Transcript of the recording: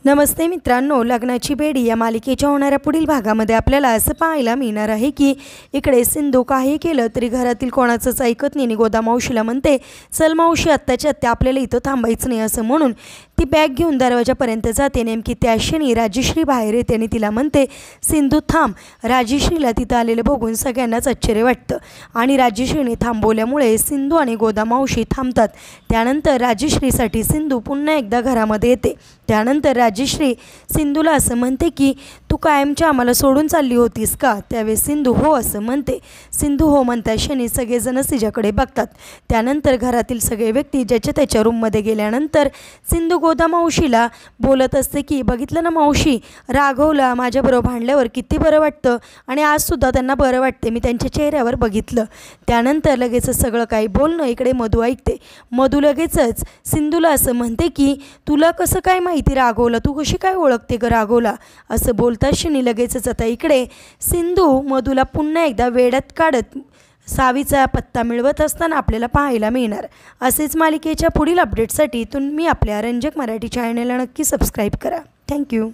नमस्ते मित्रांनो, लग्नाची बेडी या मालिकेच्या होणाऱ्या पुढील भागामध्ये आपल्याला असं पाहायला मिळणार आहे की इकडे सिंधू काही केलं तरी घरातील कोणाचंच ऐकत नाही आणि गोदा मावशीला म्हणते, चल मावशी आत्ताच्या आत्ता आपल्याला इथं थांबायचं नाही असं म्हणून ती बॅग घेऊन दरवाजापर्यंत जाते। नेमकी त्या क्षणी राजश्री बाहेर येते आणि तिला म्हणते, सिंधू थांब। राजश्रीला तिथं आलेलं बघून सगळ्यांनाच आश्चर्य वाटतं आणि राजश्रीने थांबवल्यामुळे सिंधू आणि गोदा मावशी थांबतात। त्यानंतर राजश्रीसाठी सिंधू पुन्हा एकदा घरामध्ये येते। त्यानंतर राजश्री सिंधूला असं म्हणते की तू कायमच्या आम्हाला सोडून चालली होतीस का? त्यावेळेस सिंधू हो असं म्हणते। सिंधू हो म्हणता क्षणी सगळेजण तिच्याकडे बघतात। त्यानंतर घरातील सगळे व्यक्ती ज्याच्या त्याच्या रूममध्ये गेल्यानंतर सिंधू गोदा मावशीला बोलत असते की बघितलं ना मावशी, राघवला माझ्याबरोबर भांडल्यावर किती बरं वाटतं आणि आजसुद्धा त्यांना बरं वाटते, मी त्यांच्या चेहऱ्यावर बघितलं। त्यानंतर लगेचच सगळं काही बोलणं इकडे मधू ऐकते। मधू लगेचच सिंधूला असं म्हणते की तुला कसं काय माहिती राघवला, तू कशी काय ओळखते ग राघवला असं बोलता क्षणी लगेचच आता इकडे सिंधू मधूला पुन्हा एकदा वेड्यात काढत सावीचा पत्ता मिळवत असताना आपल्याला पाहायला मिळणार। असेच मालिकेच्या पुढील अपडेटसाठी तुम्ही आपल्या रंजक मराठी चॅनलला नक्की सबस्क्राईब करा। थँक्यू।